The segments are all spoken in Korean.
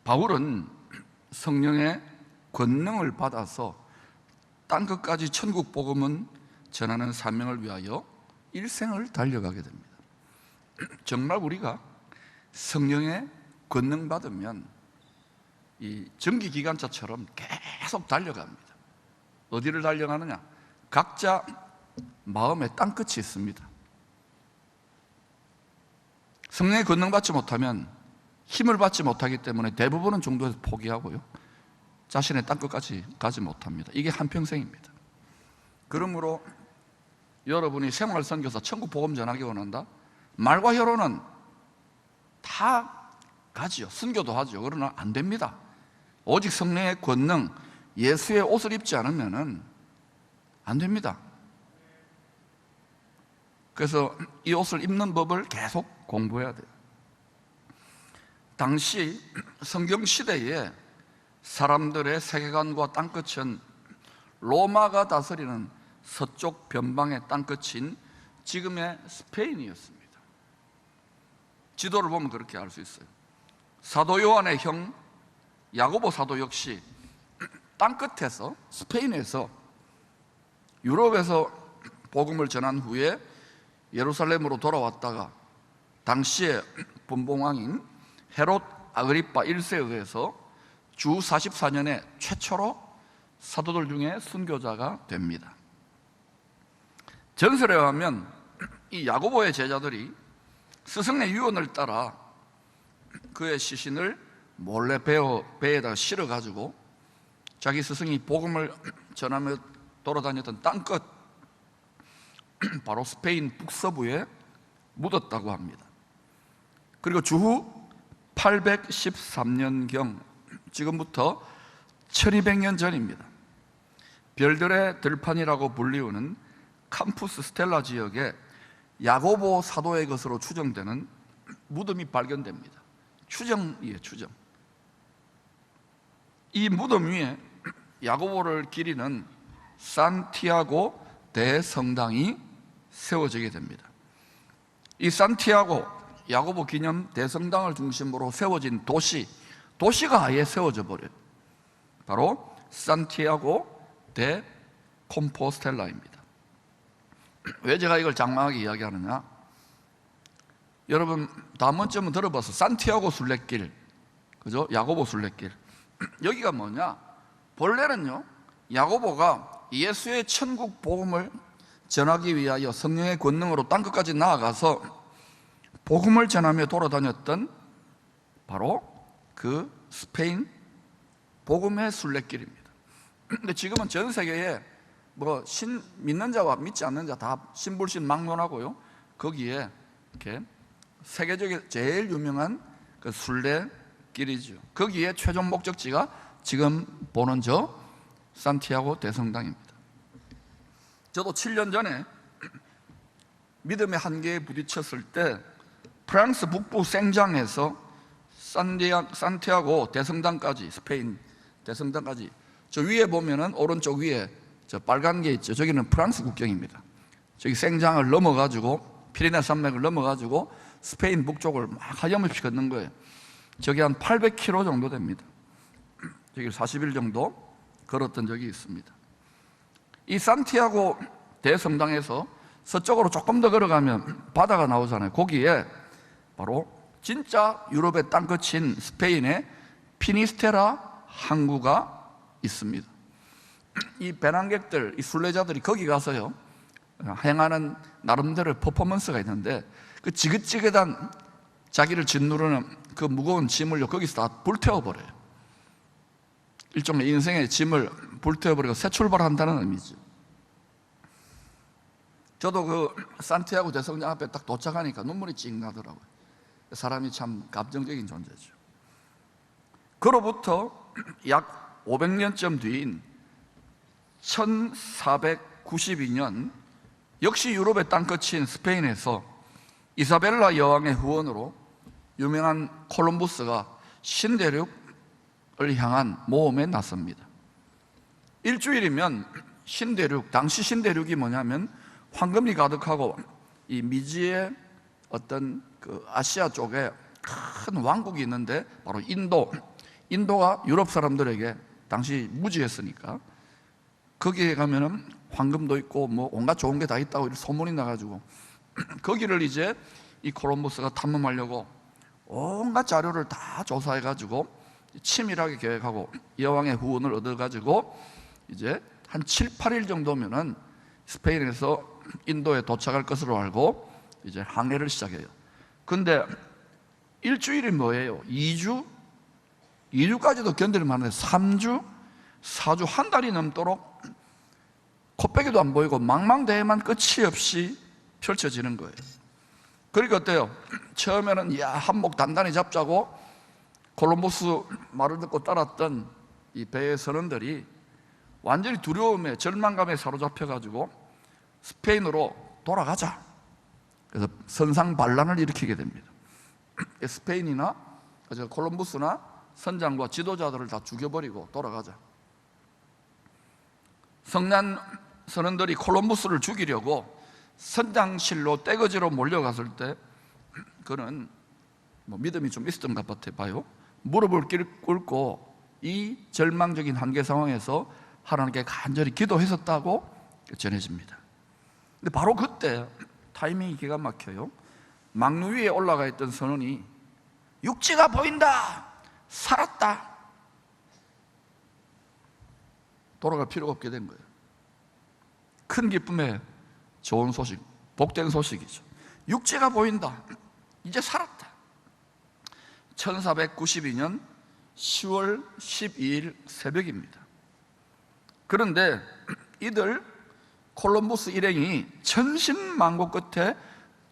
바울은 성령의 권능을 받아서 땅끝까지 천국 복음은 전하는 사명을 위하여 일생을 달려가게 됩니다. 정말 우리가 성령의 권능 받으면 이 전기기관차처럼 계속 달려갑니다. 어디를 달려가느냐? 각자 마음에 땅끝이 있습니다. 성령의 권능 받지 못하면, 힘을 받지 못하기 때문에 대부분은 중도에서 포기하고요, 자신의 땅끝까지 가지 못합니다. 이게 한평생입니다. 그러므로 여러분이 생활선교사 천국 복음 전하기 원한다? 말과 혀로는 다 가지요, 순교도 하죠. 그러나 안 됩니다. 오직 성령의 권능, 예수의 옷을 입지 않으면 안 됩니다. 그래서 이 옷을 입는 법을 계속 공부해야 돼요. 당시 성경시대에 사람들의 세계관과 땅끝은 로마가 다스리는 서쪽 변방의 땅끝인 지금의 스페인이었습니다. 지도를 보면 그렇게 알 수 있어요. 사도 요한의 형 야고보 사도 역시 땅끝에서, 스페인에서, 유럽에서 복음을 전한 후에 예루살렘으로 돌아왔다가 당시의 분봉왕인 헤롯 아그리파 1세에 의해서 주 44년에 최초로 사도들 중에 순교자가 됩니다. 전설에 의하면 이 야고보의 제자들이 스승의 유언을 따라 그의 시신을 몰래 배에다 실어가지고 자기 스승이 복음을 전하며 돌아다녔던 땅끝, 바로 스페인 북서부에 묻었다고 합니다. 그리고 주후 813년경, 지금부터 1200년 전입니다. 별들의 들판이라고 불리우는 캠푸스 스텔라 지역에 야고보 사도의 것으로 추정되는 무덤이 발견됩니다. 추정이에요, 추정. 이 무덤 위에 야고보를 기리는 산티아고 대성당이 세워지게 됩니다. 이 산티아고 야고보 기념 대성당을 중심으로 세워진 도시가 아예 세워져 버려요. 바로 산티아고 데 콤포스텔라입니다. 왜 제가 이걸 장황하게 이야기하느냐? 여러분 다 한 번쯤은 들어봐서 산티아고 순례길, 그죠? 야고보 순례길. 여기가 뭐냐? 본래는요, 야고보가 예수의 천국 복음을 전하기 위하여 성령의 권능으로 땅끝까지 나아가서 복음을 전하며 돌아다녔던 바로 그 스페인 복음의 순례길입니다. 근데 지금은 전 세계에 믿는 자와 믿지 않는 자 다 신불신 막론하고요, 거기에 이렇게 세계적인 제일 유명한 그 순례길이죠. 거기에 최종 목적지가 지금 보는 저 산티아고 대성당입니다. 저도 7년 전에 믿음의 한계에 부딪혔을 때 프랑스 북부 생장에서 산티아고 대성당까지, 스페인 대성당까지, 저 위에 보면은 오른쪽 위에 저 빨간 게 있죠. 저기는 프랑스 국경입니다. 저기 생장을 넘어가지고 피레네 산맥을 넘어가지고 스페인 북쪽을 막 하염없이 걷는 거예요. 저기 한 800km 정도 됩니다. 저기 40일 정도 걸었던 적이 있습니다. 이 산티아고 대성당에서 서쪽으로 조금 더 걸어가면 바다가 나오잖아요. 거기에 바로 진짜 유럽의 땅끝인 스페인의 피니스테라 항구가 있습니다. 이 배낭객들, 이 순례자들이 거기 가서요 행하는 나름대로 퍼포먼스가 있는데, 그 지긋지긋한 자기를 짓누르는 그 무거운 짐을요 거기서 다 불태워버려요. 일종의 인생의 짐을 불태워버리고 새 출발한다는 의미죠. 저도 그 산티아고 대성당 앞에 딱 도착하니까 눈물이 찡 나더라고요. 사람이 참 감정적인 존재죠. 그로부터 약 500년쯤 뒤인 1492년 역시 유럽의 땅끝인 스페인에서 이사벨라 여왕의 후원으로 유명한 콜럼부스가 신대륙을 향한 모험에 나섭니다. 일주일이면 신대륙, 당시 신대륙이 뭐냐면 황금이 가득하고 이 미지의 어떤 그 아시아 쪽에 큰 왕국이 있는데 바로 인도가 유럽 사람들에게 당시 무지했으니까 거기에 가면은 황금도 있고 뭐 온갖 좋은 게 다 있다고 소문이 나가지고 거기를 이제 이 콜럼버스가 탐험하려고 온갖 자료를 다 조사해가지고 치밀하게 계획하고 여왕의 후원을 얻어가지고 이제 한 7, 8일 정도면은 스페인에서 인도에 도착할 것으로 알고 이제 항해를 시작해요. 근데 일주일이 뭐예요? 2주까지도 견딜 만한데 3주, 4주, 한 달이 넘도록 코빼기도 안 보이고 망망대해만 끝이 없이 펼쳐지는 거예요. 그러니까 어때요? 처음에는 야, 한몫 단단히 잡자고 콜럼버스 말을 듣고 따랐던 이 배의 선원들이 완전히 두려움에 절망감에 사로잡혀가지고 스페인으로 돌아가자. 그래서 선상반란을 일으키게 됩니다. 스페인이나 콜럼버스나 선장과 지도자들을 다 죽여버리고 돌아가자. 성난 선원들이 콜럼버스를 죽이려고 선장실로 떼거지로 몰려갔을 때 그는 뭐 믿음이 좀 있었던가 봐요. 무릎을 꿇고 이 절망적인 한계 상황에서 하나님께 간절히 기도했었다고 전해집니다. 근데 바로 그때 타이밍이 기가 막혀요. 망루 위에 올라가 있던 선원이 육지가 보인다! 살았다! 돌아갈 필요가 없게 된 거예요. 큰 기쁨의 좋은 소식, 복된 소식이죠. 육지가 보인다. 이제 살았다. 1492년 10월 12일 새벽입니다. 그런데 이들 콜럼버스 일행이 천신만고 끝에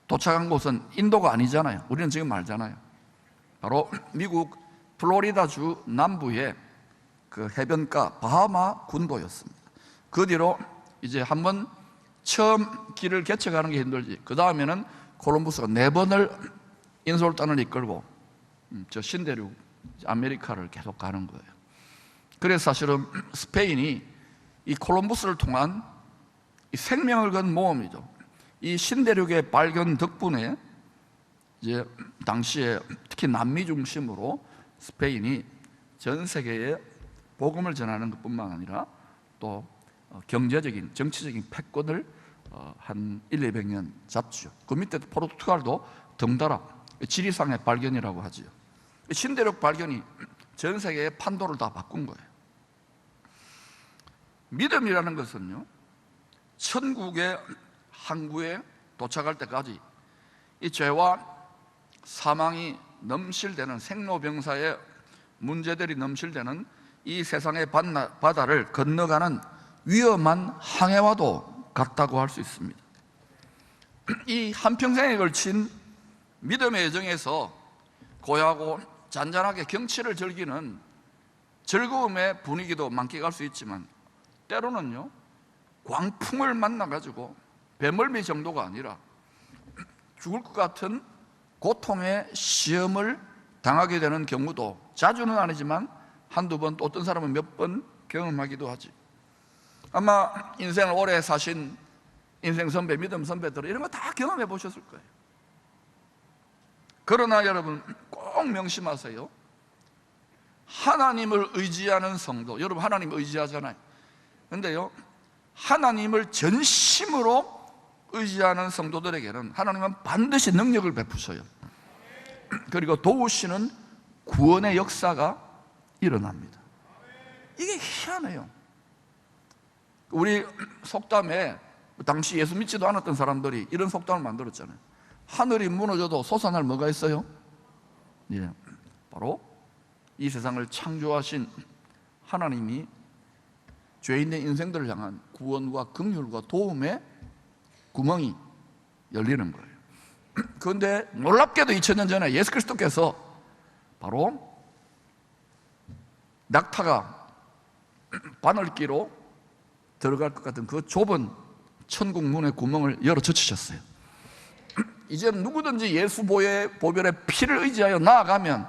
도착한 곳은 인도가 아니잖아요. 우리는 지금 알잖아요. 바로 미국 플로리다주 남부의 그 해변가 바하마 군도였습니다. 그 뒤로 이제 한번 처음 길을 개척하는 게 힘들지. 그 다음에는 콜럼버스가 4번을 인솔단을 이끌고 저 신대륙 아메리카를 계속 가는 거예요. 그래서 사실은 스페인이 이 콜럼버스를 통한 이 생명을 건 모험이죠. 이 신대륙의 발견 덕분에 이제 당시에 특히 남미 중심으로 스페인이 전 세계에 복음을 전하는 것뿐만 아니라 또 경제적인, 정치적인 패권을 한 1, 200년 잡죠. 그 밑에 포르투갈도 덩달아 지리상의 발견이라고 하지요. 신대륙 발견이 전 세계의 판도를 다 바꾼 거예요. 믿음이라는 것은요, 천국의 항구에 도착할 때까지 이 죄와 사망이 넘실대는 생로병사의 문제들이 넘실대는 이 세상의 바다를 건너가는 위험한 항해와도 같다고 할 수 있습니다. 이 한평생에 걸친 믿음의 여정에서 고요하고 잔잔하게 경치를 즐기는 즐거움의 분위기도 만끽할 수 있지만 때로는요, 광풍을 만나가지고 배멀미 정도가 아니라 죽을 것 같은 고통의 시험을 당하게 되는 경우도 자주는 아니지만 한두 번, 또 어떤 사람은 몇 번 경험하기도 하지. 아마 인생을 오래 사신 인생 선배, 믿음 선배들은 이런 거 다 경험해 보셨을 거예요. 그러나 여러분 꼭 명심하세요. 하나님을 의지하는 성도, 여러분 하나님 의지하잖아요. 근데요, 하나님을 전심으로 의지하는 성도들에게는 하나님은 반드시 능력을 베푸셔요. 그리고 도우시는 구원의 역사가 일어납니다. 이게 희한해요. 우리 속담에 당시 예수 믿지도 않았던 사람들이 이런 속담을 만들었잖아요. 하늘이 무너져도 솟아날 뭐가 있어요? 예, 바로 이 세상을 창조하신 하나님이 죄인의 인생들을 향한 구원과 긍휼과 도움의 구멍이 열리는 거예요. 그런데 놀랍게도 2000년 전에 예수 그리스도께서 바로 낙타가 바늘기로 들어갈 것 같은 그 좁은 천국 문의 구멍을 열어 젖히셨어요. 이제 누구든지 예수 보혈의 피를 의지하여 나아가면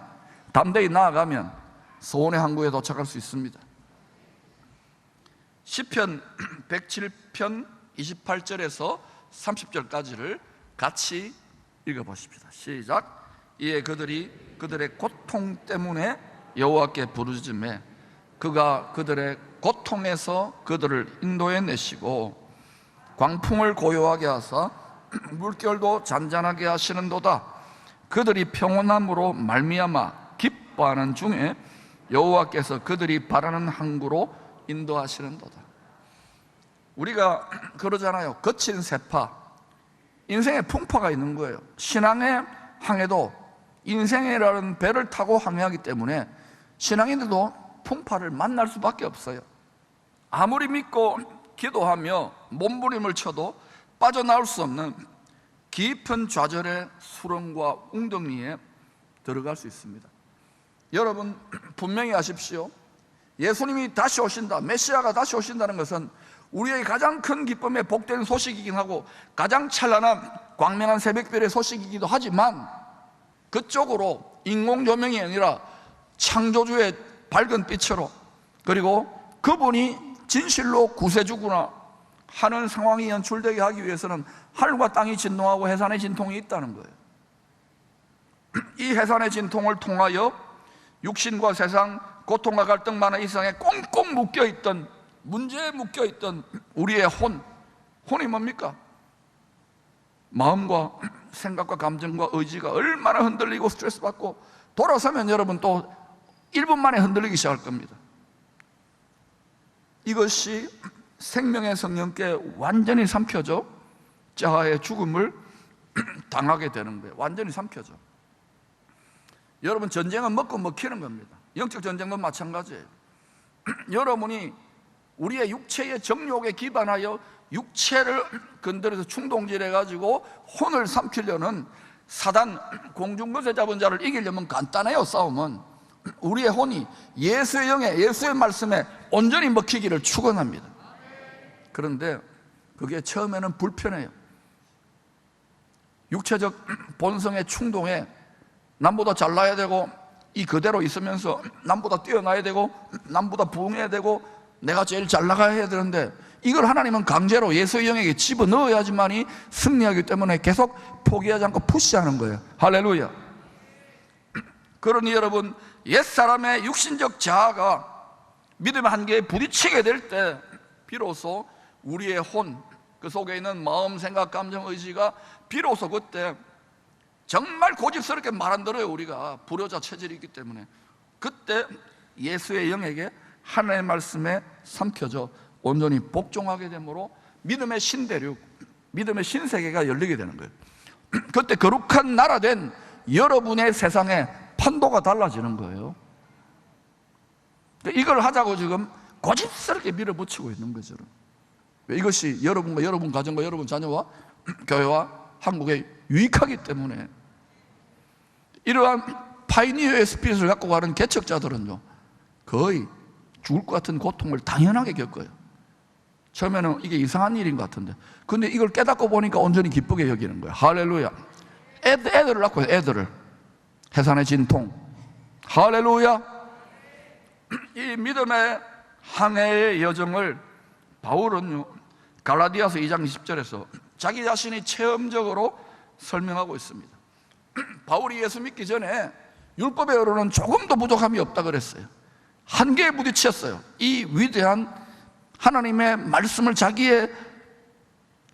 담대히 나아가면 소원의 항구에 도착할 수 있습니다. 시편 107편 28절에서 30절까지를 같이 읽어보십시다. 시작. 이에 그들이 그들의 고통 때문에 여호와께 부르짖음에 그가 그들의 고통에서 그들을 인도해 내시고 광풍을 고요하게 하사 물결도 잔잔하게 하시는도다. 그들이 평온함으로 말미암아 기뻐하는 중에 여호와께서 그들이 바라는 항구로 인도하시는도다. 우리가 그러잖아요. 거친 세파, 인생의 풍파가 있는 거예요. 신앙의 항해도 인생이라는 배를 타고 항해하기 때문에 신앙인들도 풍파를 만날 수밖에 없어요. 아무리 믿고 기도하며 몸부림을 쳐도 빠져나올 수 없는 깊은 좌절의 수렁과 웅덩이에 들어갈 수 있습니다. 여러분 분명히 아십시오. 예수님이 다시 오신다, 메시아가 다시 오신다는 것은 우리의 가장 큰 기쁨의 복된 소식이긴 하고 가장 찬란한 광명한 새벽별의 소식이기도 하지만 그쪽으로 인공조명이 아니라 창조주의 밝은 빛으로, 그리고 그분이 진실로 구세주구나 하는 상황이 연출되게 하기 위해서는 하늘과 땅이 진동하고 해산의 진통이 있다는 거예요. 이 해산의 진통을 통하여 육신과 세상, 고통과 갈등만의 이 세상에 꽁꽁 묶여있던, 문제에 묶여있던 우리의 혼이 뭡니까? 마음과 생각과 감정과 의지가 얼마나 흔들리고 스트레스 받고 돌아서면 여러분 또 1분 만에 흔들리기 시작할 겁니다. 이것이 생명의 성령께 완전히 삼켜져 자아의 죽음을 당하게 되는 거예요. 완전히 삼켜져. 여러분 전쟁은 먹고 먹히는 겁니다. 영적 전쟁도 마찬가지예요. 여러분이 우리의 육체의 정욕에 기반하여 육체를 건드려서 충동질해가지고 혼을 삼키려는 사단 공중거세 잡은 자를 이기려면 간단해요. 싸움은 우리의 혼이 예수의 영에, 예수의 말씀에 온전히 먹히기를 축원합니다. 그런데 그게 처음에는 불편해요. 육체적 본성의 충동에 남보다 잘나야 되고, 이 그대로 있으면서 남보다 뛰어나야 되고, 남보다 부흥해야 되고, 내가 제일 잘 나가야 되는데 이걸 하나님은 강제로 예수의 영에게 집어넣어야지만이 승리하기 때문에 계속 포기하지 않고 푸시하는 거예요. 할렐루야. 그러니 여러분, 옛사람의 육신적 자아가 믿음의 한계에 부딪히게 될 때 비로소 우리의 혼, 그 속에 있는 마음, 생각, 감정, 의지가 비로소 그때 정말 고집스럽게 말 안 들어요. 우리가 불효자 체질이 있기 때문에 그때 예수의 영에게 하나님의 말씀에 삼켜져 온전히 복종하게 되므로 믿음의 신대륙, 믿음의 신세계가 열리게 되는 거예요. 그때 거룩한 나라 된 여러분의 세상에 판도가 달라지는 거예요. 이걸 하자고 지금 고집스럽게 밀어붙이고 있는 거죠. 이것이 여러분과 여러분 가정과 여러분 자녀와 교회와 한국에 유익하기 때문에. 이러한 파이니어의 스피릿을 갖고 가는 개척자들은요 거의 죽을 것 같은 고통을 당연하게 겪어요. 처음에는 이게 이상한 일인 것 같은데, 근데 이걸 깨닫고 보니까 온전히 기쁘게 여기는 거예요. 할렐루야. 애들을 낳고 애들을 해산의 진통. 할렐루야. 이 믿음의 항해의 여정을 바울은요 갈라디아서 2장 20절에서 자기 자신이 체험적으로 설명하고 있습니다. 바울이 예수 믿기 전에 율법에로는 조금도 부족함이 없다 그랬어요. 한계에 부딪혔어요. 이 위대한 하나님의 말씀을 자기의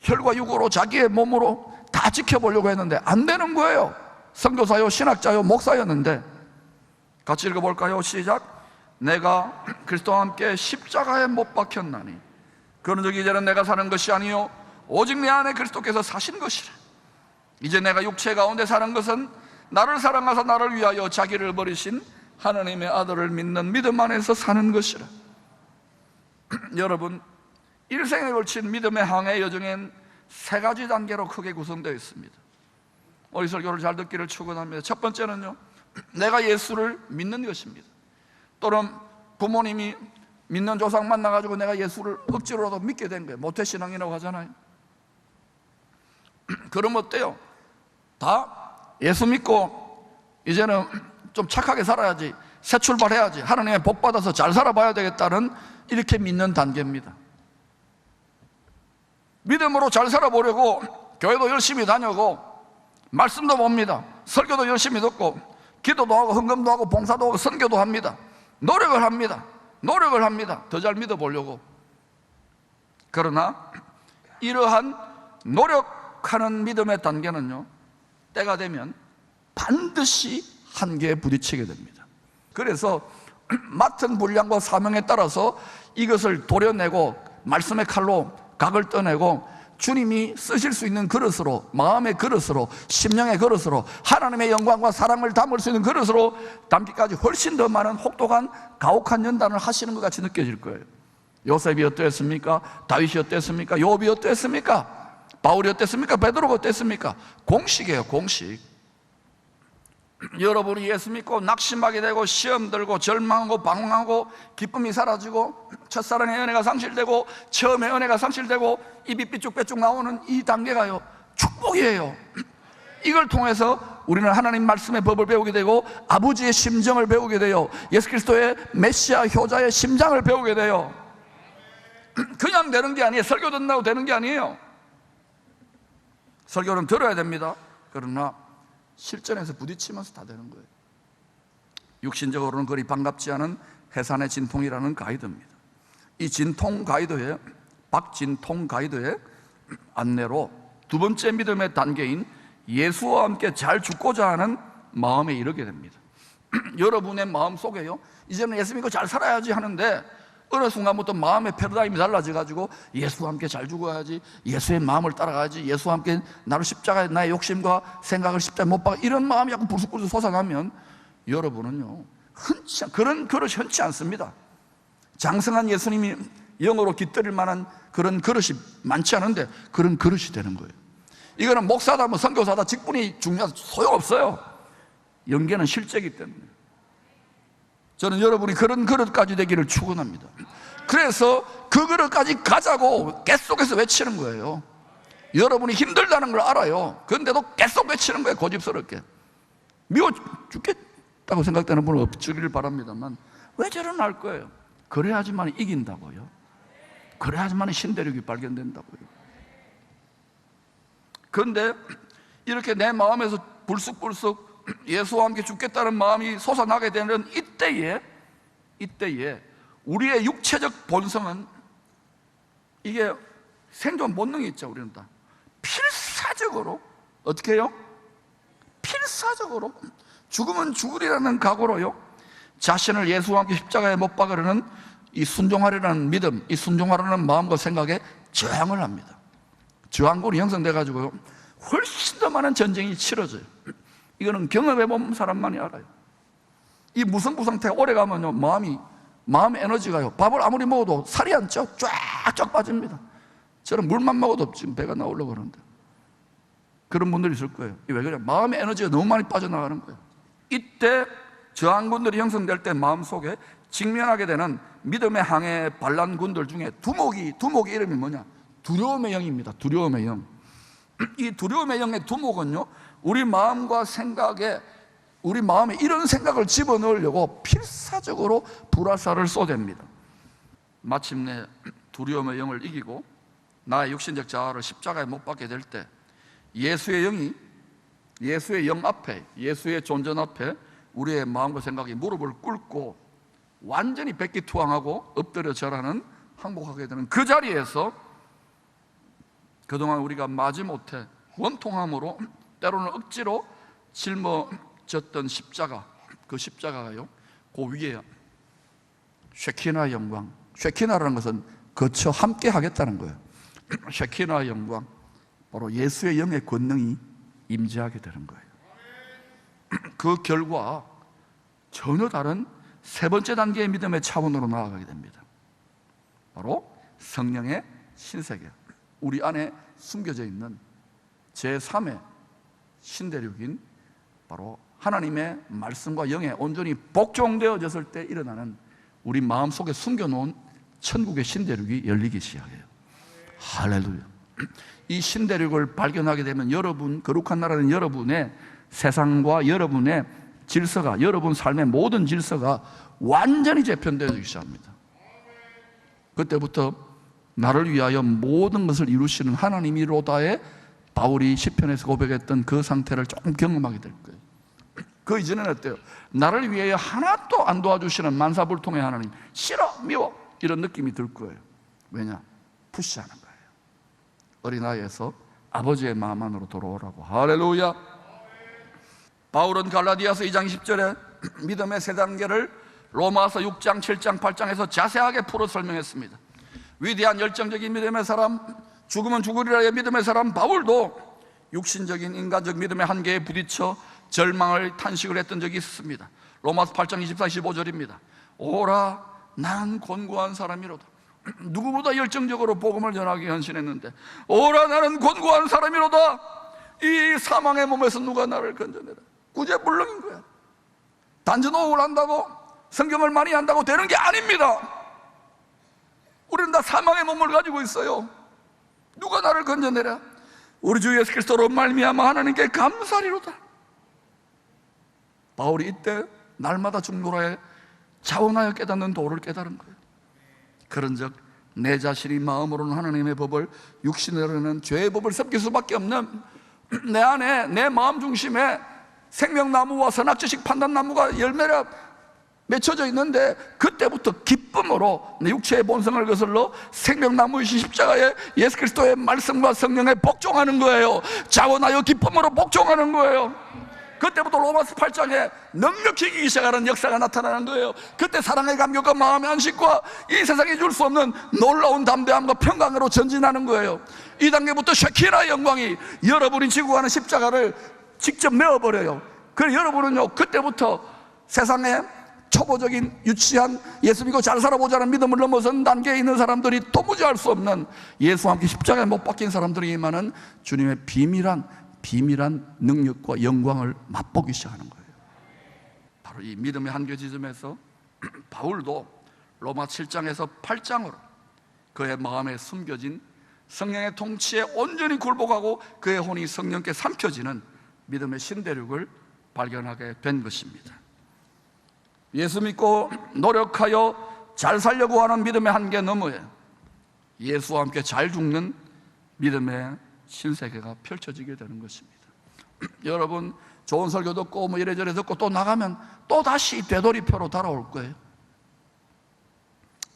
혈과 육으로, 자기의 몸으로 다 지켜보려고 했는데 안 되는 거예요. 선교사요, 신학자요, 목사였는데. 같이 읽어볼까요? 시작. 내가 그리스도와 함께 십자가에 못 박혔나니 그런 적 이제는 내가 사는 것이 아니요 오직 내 안에 그리스도께서 사신 것이라. 이제 내가 육체 가운데 사는 것은 나를 사랑하사 나를 위하여 자기를 버리신 하나님의 아들을 믿는 믿음 안에서 사는 것이라. 여러분, 일생에 걸친 믿음의 항해 여정엔 세 가지 단계로 크게 구성되어 있습니다. 우리 설교를 잘 듣기를 축원합니다. 첫 번째는요 내가 예수를 믿는 것입니다. 또는 부모님이 믿는 조상 만나가지고 내가 예수를 억지로라도 믿게 된 거예요. 모태신앙이라고 하잖아요. 그럼 어때요? 다 예수 믿고 이제는 좀 착하게 살아야지, 새 출발해야지, 하나님의 복 받아서 잘 살아봐야 되겠다는 이렇게 믿는 단계입니다. 믿음으로 잘 살아보려고 교회도 열심히 다니고 말씀도 봅니다. 설교도 열심히 듣고 기도도 하고 헌금도 하고 봉사도 하고 선교도 합니다. 노력을 합니다. 더 잘 믿어보려고. 그러나 이러한 노력하는 믿음의 단계는요, 때가 되면 반드시 한계에 부딪히게 됩니다. 그래서 맡은 분량과 사명에 따라서 이것을 도려내고 말씀의 칼로 각을 떠내고 주님이 쓰실 수 있는 그릇으로, 마음의 그릇으로, 심령의 그릇으로, 하나님의 영광과 사랑을 담을 수 있는 그릇으로 담기까지 훨씬 더 많은 혹독한 가혹한 연단을 하시는 것 같이 느껴질 거예요. 요셉이 어땠습니까? 다윗이 어땠습니까? 요업이 어땠습니까? 바울이 어땠습니까? 베드로가 어땠습니까? 공식이에요, 공식. 여러분이 예수 믿고 낙심하게 되고 시험 들고 절망하고 방황하고 기쁨이 사라지고 첫사랑의 은혜가 상실되고 처음의 은혜가 상실되고 입이 삐쭉빼쭉 나오는 이 단계가요, 축복이에요. 이걸 통해서 우리는 하나님 말씀의 법을 배우게 되고 아버지의 심정을 배우게 돼요. 예수 그리스도의 메시아 효자의 심장을 배우게 돼요. 그냥 되는 게 아니에요. 설교 듣는다고 되는 게 아니에요. 설교는 들어야 됩니다. 그러나 실전에서 부딪히면서 다 되는 거예요. 육신적으로는 그리 반갑지 않은 해산의 진통이라는 가이드입니다. 이 진통 가이드에, 박진통 가이드의 안내로 두 번째 믿음의 단계인 예수와 함께 잘 죽고자 하는 마음에 이르게 됩니다. 여러분의 마음 속에요, 이제는 예수 믿고 잘 살아야지 하는데 어느 순간부터 마음의 패러다임이 달라져가지고 예수와 함께 잘 죽어야지, 예수의 마음을 따라가야지, 예수와 함께 나를 십자가에 나의 욕심과 생각을 십자가에 못 박아, 이런 마음이 자꾸 불쑥불쑥 솟아나면 여러분은요, 그런 그릇이 흔치 않습니다. 장성한 예수님이 영어로 깃들일 만한 그런 그릇이 많지 않은데 그런 그릇이 되는 거예요. 이거는 목사다 뭐 선교사다 직분이 중요해서 소용없어요. 영계는 실제이기 때문에. 저는 여러분이 그런 그릇까지 되기를 축원합니다. 그래서 그 그릇까지 가자고 계속해서 외치는 거예요. 여러분이 힘들다는 걸 알아요. 그런데도 계속 외치는 거예요. 고집스럽게. 미워 죽겠다고 생각되는 분은 없기를 바랍니다만 왜 저러나 할 거예요. 그래야지만 이긴다고요. 그래야지만 신대륙이 발견된다고요. 그런데 이렇게 내 마음에서 불쑥불쑥 예수와 함께 죽겠다는 마음이 솟아나게 되는 이때에 우리의 육체적 본성은, 이게 생존 본능이 있죠. 우리는 다 필사적으로 어떻게 해요? 필사적으로 죽으면 죽으리라는 각오로요, 자신을 예수와 함께 십자가에 못 박으려는 이 순종하려는 믿음, 이 순종하려는 마음과 생각에 저항을 합니다. 저항군이 형성돼 가지고요, 훨씬 더 많은 전쟁이 치러져요. 이거는 경험해본 사람만이 알아요. 이 무성부 상태가 오래 가면요, 마음의 에너지가요, 밥을 아무리 먹어도 살이 안 쪄. 쫙쫙 빠집니다. 저는 물만 먹어도 지금 배가 나오려고 그러는데, 그런 분들이 있을 거예요. 왜 그래? 마음의 에너지가 너무 많이 빠져나가는 거예요. 이때 저항군들이 형성될 때 마음속에 직면하게 되는 믿음의 항해 반란군들 중에 두목의 이름이 뭐냐? 두려움의 영입니다. 두려움의 영. 이 두려움의 영의 두목은요, 우리 마음과 생각에, 우리 마음에 이런 생각을 집어넣으려고 필사적으로 불화살을 쏘댑니다. 마침내 두려움의 영을 이기고 나의 육신적 자아를 십자가에 못 박게 될 때 예수의 영이, 예수의 영 앞에, 예수의 존전 앞에 우리의 마음과 생각이 무릎을 꿇고 완전히 백기투항하고 엎드려 절하는, 항복하게 되는 그 자리에서 그동안 우리가 마지못해 원통함으로 때로는 억지로 짊어졌던 십자가, 그 십자가가요, 그 위에 쉐키나 영광, 쉐키나라는 것은 거쳐 함께 하겠다는 거예요. 쉐키나 영광, 바로 예수의 영의 권능이 임재하게 되는 거예요. 그 결과 전혀 다른 세 번째 단계의 믿음의 차원으로 나아가게 됩니다. 바로 성령의 신세계, 우리 안에 숨겨져 있는 제3의 신대륙인 바로 하나님의 말씀과 영에 온전히 복종되어졌을 때 일어나는 우리 마음속에 숨겨놓은 천국의 신대륙이 열리기 시작해요. 할렐루야. 이 신대륙을 발견하게 되면 여러분, 거룩한 나라는 여러분의 세상과 여러분의 질서가, 여러분 삶의 모든 질서가 완전히 재편되기 시작합니다. 그때부터 나를 위하여 모든 것을 이루시는 하나님이로다의 바울이 시편에서 고백했던 그 상태를 조금 경험하게 될 거예요. 그 이전에는 어때요? 나를 위하여 하나도 안 도와주시는 만사불통의 하나님, 싫어, 미워, 이런 느낌이 들 거예요. 왜냐? 푸시하는 거예요. 어린아이에서 아버지의 마음 안으로 돌아오라고. 할렐루야. 바울은 갈라디아서 2장 10절에 믿음의 세 단계를 로마서 6장, 7장, 8장에서 자세하게 풀어 설명했습니다. 위대한 열정적인 믿음의 사람, 죽으면 죽으리라의 믿음의 사람 바울도 육신적인 인간적 믿음의 한계에 부딪혀 절망을 탄식을 했던 적이 있습니다. 로마서 8장 24, 25절입니다. 오라 나는 곤고한 사람이로다. 누구보다 열정적으로 복음을 전하기 헌신했는데 오라 나는 곤고한 사람이로다. 이 사망의 몸에서 누가 나를 건져내라. 구제불능인 거야. 단전호흡을 한다고 성경을 많이 한다고 되는 게 아닙니다. 우리는 다 사망의 몸을 가지고 있어요. 누가 나를 건져내라. 우리 주 예수 그리스도로 말미암아 하나님께 감사리로다. 바울이 이때 날마다 죽노라에 자원하여 깨닫는 도를 깨달은 거예요. 그런즉 내 자신이 마음으로는 하나님의 법을, 육신으로는 죄의 법을 섭길 수밖에 없는 내 안에, 내 마음 중심에 생명나무와 선악지식 판단나무가 열매가 맺혀져 있는데, 그때부터 기쁨으로 내 육체의 본성을 거슬러 생명나무이신 십자가에 예수 그리스도의 말씀과 성령에 복종하는 거예요. 자원하여 기쁨으로 복종하는 거예요. 그때부터 로마서 8장에 능력히 이기기 시작하는 역사가 나타나는 거예요. 그때 사랑의 감격과 마음의 안식과 이 세상에 줄 수 없는 놀라운 담대함과 평강으로 전진하는 거예요. 이 단계부터 쉐키나의 영광이 여러분이 지고 가는 십자가를 직접 메어버려요. 그래서 여러분은요, 그때부터 세상에 초보적인 유치한 예수 믿고 잘 살아보자는 믿음을 넘어선 단계에 있는 사람들이 도무지 알 수 없는 예수와 함께 십자가에 못 박힌 사람들에게만은 주님의 비밀한 능력과 영광을 맛보기 시작하는 거예요. 바로 이 믿음의 한계 지점에서 바울도 로마 7장에서 8장으로 그의 마음에 숨겨진 성령의 통치에 온전히 굴복하고 그의 혼이 성령께 삼켜지는 믿음의 신대륙을 발견하게 된 것입니다. 예수 믿고 노력하여 잘 살려고 하는 믿음의 한계 너머에 예수와 함께 잘 죽는 믿음의 신세계가 펼쳐지게 되는 것입니다. 여러분, 좋은 설교 듣고 뭐 이래저래 듣고 또 나가면 또 다시 되돌이표로 달아올 거예요.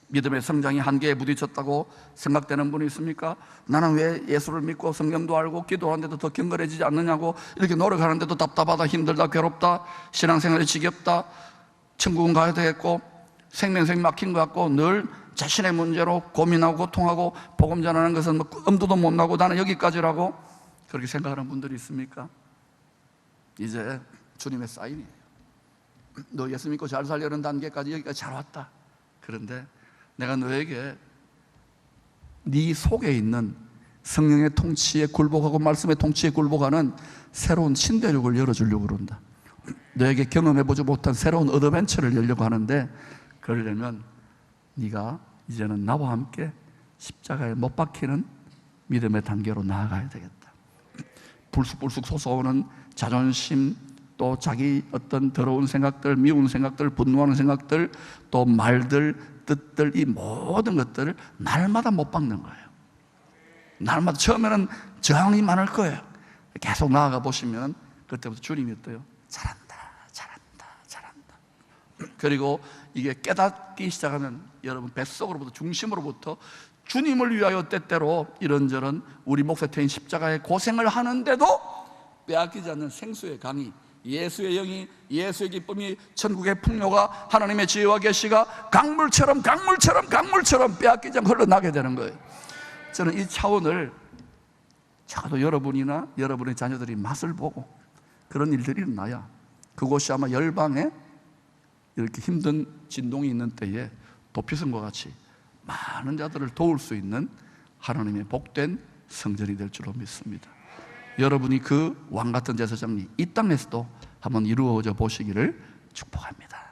믿음의 성장이 한계에 부딪혔다고 생각되는 분이 있습니까? 나는 왜 예수를 믿고 성경도 알고 기도하는데도 더 경건해지지 않느냐고, 이렇게 노력하는데도 답답하다, 힘들다, 괴롭다, 신앙생활이 지겹다, 천국은 가야 되겠고 생명샘이 막힌 것 같고 늘 자신의 문제로 고민하고 고통하고 복음 전하는 것은 뭐 엄두도 못 나고 나는 여기까지라고 그렇게 생각하는 분들이 있습니까? 이제 주님의 사인이에요. 너 예수 믿고 잘 살려는 단계까지 여기까지 잘 왔다. 그런데 내가 너에게 네 속에 있는 성령의 통치에 굴복하고 말씀의 통치에 굴복하는 새로운 신대륙을 열어주려고 그런다. 너에게 경험해보지 못한 새로운 어드벤처를 열려고 하는데, 그러려면 네가 이제는 나와 함께 십자가에 못 박히는 믿음의 단계로 나아가야 되겠다. 불쑥불쑥 솟아오는 자존심, 또 자기 어떤 더러운 생각들, 미운 생각들, 분노하는 생각들, 또 말들, 뜻들, 이 모든 것들을 날마다 못 박는 거예요. 날마다. 처음에는 저항이 많을 거예요. 계속 나아가 보시면 그때부터 주님이 어때요? 잘한다. 그리고 이게 깨닫기 시작하면 여러분 뱃속으로부터, 중심으로부터 주님을 위하여 때때로 이런저런 우리 몫에 태인 십자가의 고생을 하는데도 빼앗기지 않는 생수의 강이, 예수의 영이, 예수의 기쁨이, 천국의 풍요가, 하나님의 지혜와 계시가 강물처럼 빼앗기지 않고 흘러나게 되는 거예요. 저는 이 차원을 적어도 여러분이나 여러분의 자녀들이 맛을 보고 그런 일들이 일어나야 그곳이 아마 열방에 이렇게 힘든 진동이 있는 때에 도피성과 같이 많은 자들을 도울 수 있는 하나님의 복된 성전이 될 줄로 믿습니다. 여러분이 그 왕같은 제사장이 이 땅에서도 한번 이루어져 보시기를 축복합니다.